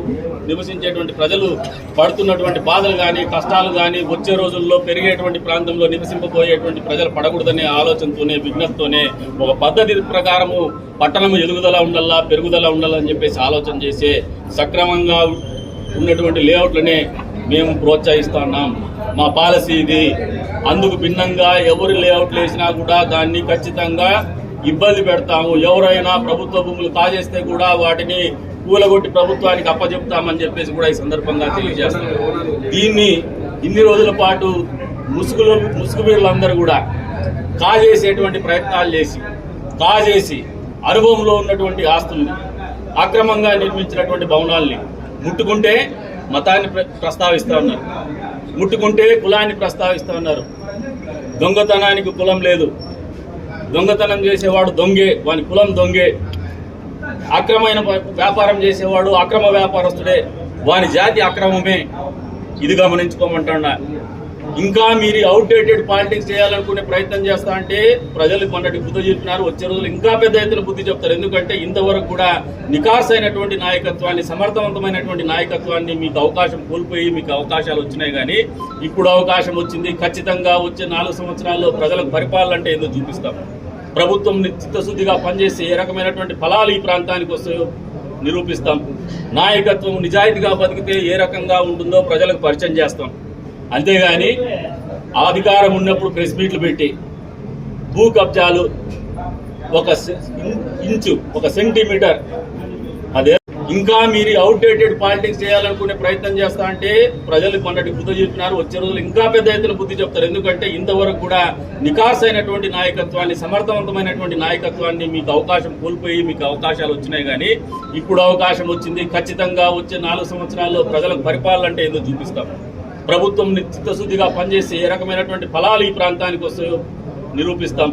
నివసించేటువంటి ప్రజలు పడుతున్నటువంటి బాధలు కానీ కష్టాలు కానీ వచ్చే రోజుల్లో పెరిగేటువంటి ప్రాంతంలో నివసింపబోయేటువంటి ప్రజలు పడకూడదనే ఆలోచనతోనే విజ్ఞప్తితోనే ఒక పద్ధతి ప్రకారము పట్టణం ఎదుగుదల ఉండాలా, పెరుగుదల ఉండాలని చెప్పేసి ఆలోచన చేసే సక్రమంగా ఉన్నటువంటి లేఅవుట్లనే మేము ప్రోత్సహిస్తున్నాం. మా పాలసీ ఇది. అందుకు భిన్నంగా ఎవరు లేఅవుట్లు వేసినా కూడా దాన్ని ఖచ్చితంగా ఇబ్బంది పెడతాము. ఎవరైనా ప్రభుత్వ భూములు కాజేస్తే కూడా వాటిని కూలగొట్టి ప్రభుత్వానికి అప్పచెప్తామని చెప్పేసి కూడా ఈ సందర్భంగా తెలియజేస్తాం. దీన్ని ఇన్ని రోజుల పాటు ముసుగుబీరులందరూ కూడా కాజేసేటువంటి ప్రయత్నాలు కాజేసి అనుభవంలో ఉన్నటువంటి ఆస్తుల్ని, అక్రమంగా నిర్మించినటువంటి భవనాల్ని ముట్టుకుంటే మతాన్ని ప్రస్తావిస్తూ ఉన్నారు, ముట్టుకుంటే కులాన్ని ప్రస్తావిస్తూ ఉన్నారు. దొంగతనానికి కులం లేదు. దొంగతనం చేసేవాడు దొంగే, వాని కులం దొంగే. అక్రమైన వ్యాపారం చేసేవాడు అక్రమ వ్యాపారస్తుడే, వాని జాతి అక్రమమే. ఇది గమనించుకోమంటా. ఇంకా మీరు అవుట్డేటెడ్ పాలిటిక్స్ చేయాలనుకునే ప్రయత్నం చేస్తా అంటే ప్రజలు మొన్నటి బుద్ధి చెప్పినారు. వచ్చే రోజులు ఇంకా పెద్ద ఎత్తున బుద్ధి చెప్తారు. ఎందుకంటే ఇంతవరకు కూడా నికార్స్ అయినటువంటి నాయకత్వాన్ని, సమర్థవంతమైనటువంటి నాయకత్వాన్ని మీకు అవకాశం కోల్పోయి మీకు అవకాశాలు వచ్చినాయి. కానీ ఇప్పుడు అవకాశం వచ్చింది. ఖచ్చితంగా వచ్చే 4 సంవత్సరాల్లో ప్రజలకు పరిపాలన అంటే ఏదో చూపిస్తాం. ప్రభుత్వం చిత్తశుద్ధిగా పనిచేసి ఏ రకమైనటువంటి ఫలాలు ఈ ప్రాంతానికి వస్తాయో నిరూపిస్తాం. నాయకత్వం నిజాయితీగా బతికితే ఏ రకంగా ఉంటుందో ప్రజలకు పరిచయం చేస్తాం. అంతేగాని అధికారం ఉన్నప్పుడు ప్రెస్ మీట్లు పెట్టి భూ కబ్జాలు 1 ఇంచు 1 సెంటీమీటర్ అదే ఇంకా మీరు అవుట్డేటెడ్ పాలిటిక్స్ చేయాలనుకునే ప్రయత్నం చేస్తా అంటే ప్రజలు మొన్నటి బుద్ధి చెప్పినారు, వచ్చే రోజులు ఇంకా పెద్ద ఎత్తున బుద్ధి చెప్తారు. ఎందుకంటే ఇంతవరకు కూడా నికార్స్ అయినటువంటి నాయకత్వాన్ని, సమర్థవంతమైనటువంటి నాయకత్వాన్ని మీకు అవకాశం కోల్పోయి మీకు అవకాశాలు వచ్చినాయి. కానీ ఇప్పుడు అవకాశం వచ్చింది. ఖచ్చితంగా వచ్చే 4 సంవత్సరాల్లో ప్రజలకు పరిపాలన అంటే ఏదో చూపిస్తాం. ప్రభుత్వం చిత్తశుద్ధిగా పనిచేసి ఏ రకమైనటువంటి ఫలాలు ఈ ప్రాంతానికి వస్తాయో నిరూపిస్తాం.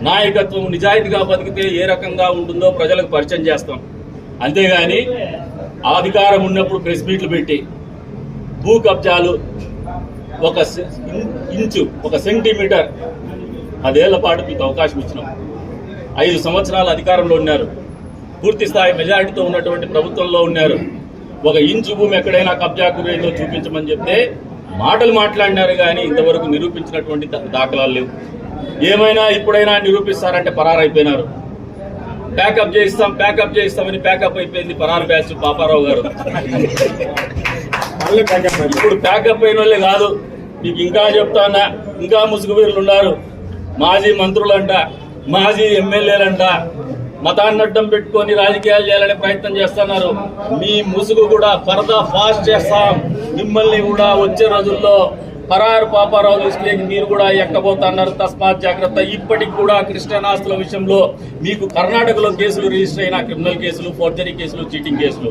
నాయకత్వం నిజాయితీగా బతికితే ఏ రకంగా ఉంటుందో ప్రజలకు పరిచయం చేస్తాం. అంతేగాని అధికారం ఉన్నప్పుడు ప్రెస్ మీట్లు పెట్టి భూ కబ్జాలు 1 ఇంచు 1 సెంటీమీటర్ 10 ఏళ్ల పాటు మీకు అవకాశం ఇచ్చినాం. 5 సంవత్సరాలు అధికారంలో ఉన్నారు. పూర్తి స్థాయి మెజారిటీతో ఉన్నటువంటి ప్రభుత్వంలో ఉన్నారు. 1 ఇంచు భూమి ఎక్కడైనా కబ్జా గురైందో చూపించమని చెప్తే మాటలు మాట్లాడినారు, కానీ ఇంతవరకు నిరూపించినటువంటి దాఖలాలు లేవు. ఏమైనా ఇప్పుడైనా నిరూపిస్తారంటే పరారైపోయినారు. ప్యాకప్ చేయిస్తామని ప్యాకప్ అయిపోయింది పరారు బ్యాచ్ పాపారావు గారు. ఇప్పుడు ప్యాకప్ అయిన వాళ్ళే కాదు, మీకు ఇంకా చెప్తానా, ఇంకా ముసుగుబీరులు ఉన్నారు. మాజీ మంత్రులంట, మాజీ ఎమ్మెల్యేలంట మతాన్ని అడ్డం పెట్టుకొని రాజకీయాలు చేయాలనే ప్రయత్నం చేస్తున్నారు. మీ ముసుగు కూడా పరదా ఫాస్ట్ చేస్తాం. మిమ్మల్ని కూడా వచ్చే రోజుల్లో పరారు పాపారావు దృష్టికి మీరు కూడా ఎక్కబోతున్నారు. తస్మాత్ జాగ్రత్త. ఇప్పటికి కూడా క్రిస్టియన్ ఆస్తుల విషయంలో మీకు కర్ణాటకలో కేసులు రిజిస్టర్ అయిన క్రిమినల్ కేసులు, ఫోర్జరీ కేసులు, చీటింగ్ కేసులు.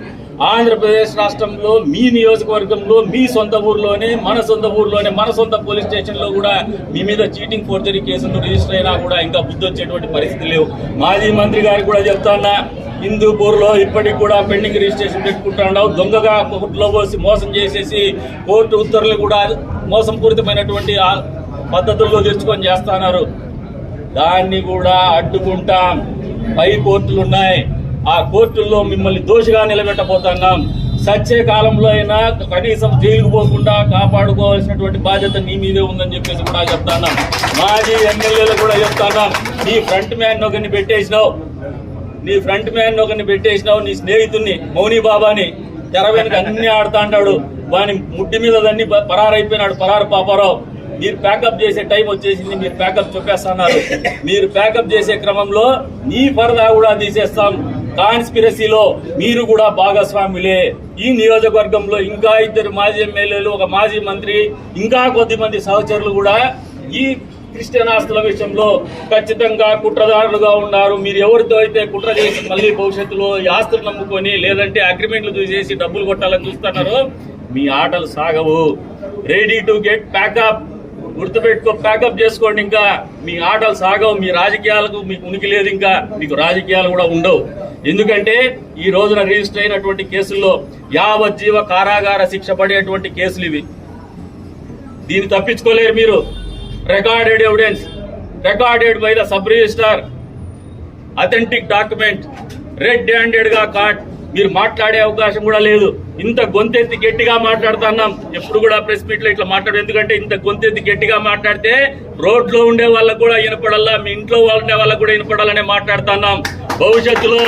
ఆంధ్రప్రదేశ్ రాష్ట్రంలో మీ నియోజకవర్గంలో మీ సొంత ఊర్లోనే, మన సొంత పోలీస్ స్టేషన్ లో కూడా మీ మీద చీటింగ్, ఫోర్జరీ కేసులు రిజిస్టర్ అయినా కూడా ఇంకా బుద్ధి వచ్చేటువంటి పరిస్థితి లేవు. మాజీ మంత్రి గారికి కూడా చెప్తాన్నా, హిందూపూర్ లో ఇప్పటికి కూడా పెండింగ్ రిజిస్ట్రేషన్ పెట్టుకుంటున్నావు. దొంగగా కోర్టులో పోసి మోసం చేసేసి కోర్టు ఉత్తర్వులు కూడా మోసపూరితమైనటువంటి పద్ధతుల్లో తెచ్చుకొని చేస్తున్నారు. దాన్ని కూడా అడ్డుకుంటాం. పై కోర్టులు ఉన్నాయి, ఆ కోర్టుల్లో మిమ్మల్ని దోషిగా నిలబెట్టబోతున్నాం. సచ్చే కాలంలో అయినా కనీసం జైలుకు పోకుండా కాపాడుకోవాల్సినటువంటి బాధ్యత నీ మీదే ఉందని చెప్పేసి కూడా చెప్తున్నాం. మాజీ ఎమ్మెల్యేలు కూడా చెప్తున్నాం, నీ ఫ్రంట్ మ్యాన్ ఒకరిని పెట్టేసినావు, నీ స్నేహితుడిని మౌని బాబాని తెర వెనుక అన్ని ఆడుతా అంటాడు. వాని ముడ్డి మీద దాన్ని పరారైపోయినాడు పరారు పాపారావు. మీరు ప్యాకప్ చేసే టైం వచ్చేసింది, మీరు ప్యాకప్ చెప్పేస్తున్నారు. మీరు ప్యాకప్ చేసే క్రమంలో నీ పరదా కూడా తీసేస్తాం. కాన్స్పిరసీలో మీరు కూడా భాగస్వాములే. ఈ నియోజకవర్గంలో ఇంకా 2 మాజీ ఎమ్మెల్యేలు, 1 మాజీ మంత్రి, ఇంకా కొద్దిమంది సహచరులు కూడా ఈ క్రిస్టియన్ ఆస్తుల విషయంలో ఖచ్చితంగా కుట్రదారులుగా ఉన్నారు. మీరు ఎవరితో అయితే కుట్ర చేసి మళ్ళీ భవిష్యత్తులో ఈ ఆస్తులు నమ్ముకొని లేదంటే అగ్రిమెంట్లు చేసి డబ్బులు కొట్టాలని చూస్తున్నారో మీ ఆటలు సాగవు. Ready to get pack up. గుర్తుపెట్టుకో, ప్యాకప్ చేసుకోండి. ఇంకా మీ ఆటలు సాగవు. మీ రాజకీయాలకు మీకు ఉనికి లేదు. ఇంకా మీకు రాజకీయాలు కూడా ఉండవు. ఎందుకంటే ఈ రోజున రిజిస్టర్ అయినటువంటి కేసుల్లో యావజ్జీవ కారాగార శిక్ష పడేటువంటి కేసులు ఇవి. దీన్ని తప్పించుకోలేరు మీరు. Recorded evidence, recorded by the sub registrar, authentic document, red handed గా కాట్. మీరు మాట్లాడే అవకాశం కూడా లేదు. ఇంత గొంతెత్తి గట్టిగా మాట్లాడుతున్నాం. ఎప్పుడు కూడా ప్రెస్ మీట్ లో ఇట్లా మాట్లాడు. ఎందుకంటే ఇంత గొంతెత్తి గట్టిగా మాట్లాడితే రోడ్లో ఉండే వాళ్ళకు కూడా వినపడాలా, మీ ఇంట్లో ఉండే వాళ్ళకు కూడా వినపడాలనే మాట్లాడుతున్నాం. భవిష్యత్తులో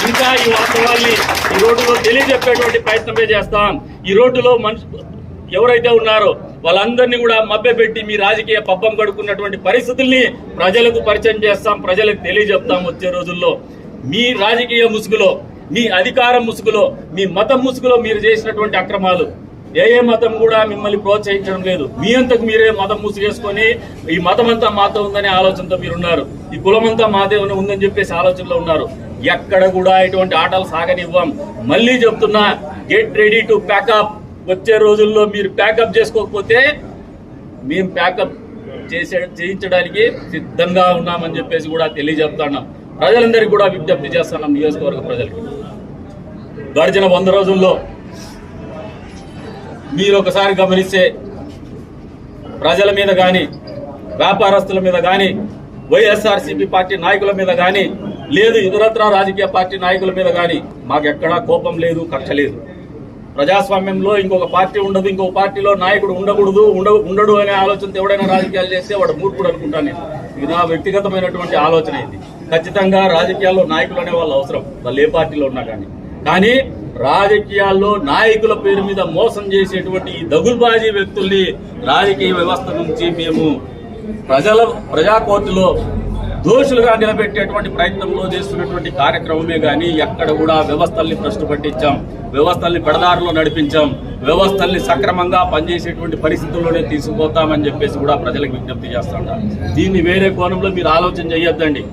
ఇంకా ఈ వాస్తవాన్ని ఈ రోడ్డులో తెలియజెప్పేటువంటి ప్రయత్నమే చేస్తాం. ఈ రోడ్డులో ఎవరైతే ఉన్నారో వాళ్ళందరినీ కూడా మభ్యపెట్టి మీ రాజకీయ పబ్బం గడుపుకున్నటువంటి పరిస్థితుల్ని ప్రజలకు పరిచయం చేస్తాం, ప్రజలకు తెలియజెప్తాం. వచ్చే రోజుల్లో మీ రాజకీయ ముసుగులో, మీ అధికారం ముసుగులో, మీ మతం ముసుగులో మీరు చేసినటువంటి అక్రమాలు, ఏ మతం కూడా మిమ్మల్ని ప్రోత్సహించడం లేదు. మీ అంతకు మీరే మతం ముసుగేసుకొని ఈ మతం అంతా మాతో ఉందనే ఆలోచనతో మీరున్నారు. ఈ కులమంతా మాదే ఉందని చెప్పేసి ఆలోచనలో ఉన్నారు. ఎక్కడ కూడా ఇటువంటి ఆటలు సాగనివ్వం. మళ్ళీ చెప్తున్నా, గెట్ రెడీ టు ప్యాకప్. వచ్చే రోజుల్లో మీరు ప్యాకప్ చేసుకోకపోతే మేము ప్యాకప్ చేయించడానికి సిద్ధంగా ఉన్నామని చెప్పేసి కూడా తెలియజెప్తున్నాం. ప్రజలందరికీ కూడా విజ్ఞప్తి చేస్తున్నాం. నియోజకవర్గ ప్రజలకి గడిచిన 100 రోజుల్లో మీరు ఒకసారి గమనిస్తే ప్రజల మీద కానీ, వ్యాపారస్తుల మీద కానీ, వైఎస్ఆర్సీపీ పార్టీ నాయకుల మీద కానీ, లేదు ఇతరత్ర రాజకీయ పార్టీ నాయకుల మీద కానీ మాకెక్కడా కోపం లేదు, కక్ష లేదు. ప్రజాస్వామ్యంలో ఇంకొక పార్టీ ఉండదు, ఇంకొక పార్టీలో నాయకుడు ఉండడు అనే ఆలోచనతో ఎవడైనా రాజకీయాలు చేస్తే వాడు మూర్ఖుడు అనుకుంటాను నేను. ఇది నా వ్యక్తిగతమైనటువంటి ఆలోచన. ఇది ఖచ్చితంగా రాజకీయాల్లో నాయకులు అనే వాళ్ళు అవసరం, వాళ్ళు ఏ పార్టీలో ఉన్నా కానీ రాజకీయాల్లో నాయకుల పేరు మీద మోసం చేసేటువంటి ఈ దగుల్బాజీ వ్యక్తుల్ని రాజకీయ వ్యవస్థ నుంచి మేము ప్రజా కోర్టులో దోషులుగా నిలబెట్టేటువంటి ప్రయత్నంలో చేస్తున్నటువంటి కార్యక్రమమే గాని ఎక్కడ కూడా వ్యవస్థల్ని భ్రష్టు పట్టించాం, వ్యవస్థల్ని పెడదారిలో నడిపించాం, వ్యవస్థల్ని సక్రమంగా పనిచేసేటువంటి పరిస్థితుల్లోనే తీసుకుపోతామని చెప్పేసి కూడా ప్రజలకు విజ్ఞప్తి చేస్తాం. దీన్ని వేరే కోణంలో మీరు ఆలోచన చేయొద్దండి.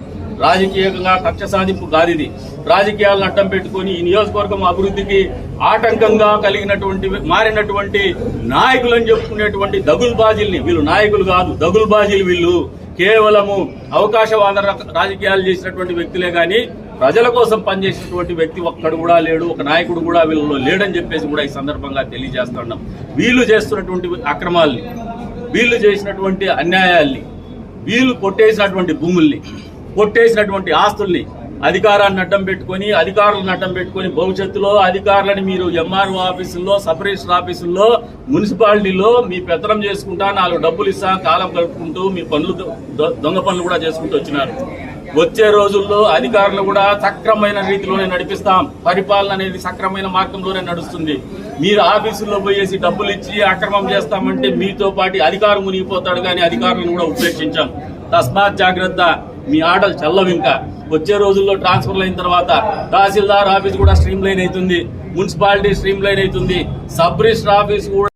రాజకీయంగా కక్ష సాధింపు కాదు ఇది. రాజకీయాలను అడ్డం పెట్టుకుని ఈ నియోజకవర్గం అభివృద్ధికి ఆటంకంగా మారినటువంటి నాయకులని చెప్పుకునేటువంటి దగుల్బాజీల్ని, వీళ్ళు నాయకులు కాదు, దగుల్బాజీలు వీళ్ళు. కేవలము అవకాశవాద రాజకీయాలు చేసినటువంటి వ్యక్తులే గాని ప్రజల కోసం పనిచేసినటువంటి వ్యక్తి ఒక్కడు కూడా లేడు, ఒక నాయకుడు కూడా వీళ్ళలో లేడని చెప్పేసి కూడా ఈ సందర్భంగా తెలియజేస్తున్నాం. వీళ్ళు చేస్తున్నటువంటి అక్రమాల్ని, వీళ్ళు చేసినటువంటి అన్యాయాల్ని, వీళ్ళు కొట్టేసినటువంటి భూముల్ని, కొట్టేసినటువంటి ఆస్తుల్ని, అధికారాన్ని అడ్డం పెట్టుకొని భవిష్యత్తులో అధికారులని మీరు ఎంఆర్ఓ ఆఫీసుల్లో, సబ్ రిజిస్టర్ ఆఫీసుల్లో, మున్సిపాలిటీలో మీ పెత్తనం చేసుకుంటా 4 డబ్బులు ఇస్తా కాలం గడుపుకుంటూ మీ పనులు దొంగ పనులు కూడా చేసుకుంటూ వచ్చినారు. వచ్చే రోజుల్లో అధికారులు కూడా సక్రమైన రీతిలోనే నడిపిస్తాం. పరిపాలన అనేది సక్రమైన మార్గంలోనే నడుస్తుంది. మీరు ఆఫీసుల్లో పోయేసి డబ్బులు ఇచ్చి అక్రమం చేస్తామంటే మీతో పాటు అధికారం మునిగిపోతాడు, కానీ అధికారులను కూడా ఉపేక్షించాం. తస్మాత్ జాగ్రత్త, మీ ఆటలు చల్లవు. ఇంకా వచ్చే రోజుల్లో ట్రాన్స్ఫర్లు అయిన తర్వాత తహసీల్దార్ ఆఫీస్ కూడా స్ట్రీమ్ లైన్ అవుతుంది, మున్సిపాలిటీ స్ట్రీమ్ లైన్ అవుతుంది, సబ్ రిజిస్టర్ ఆఫీస్ కూడా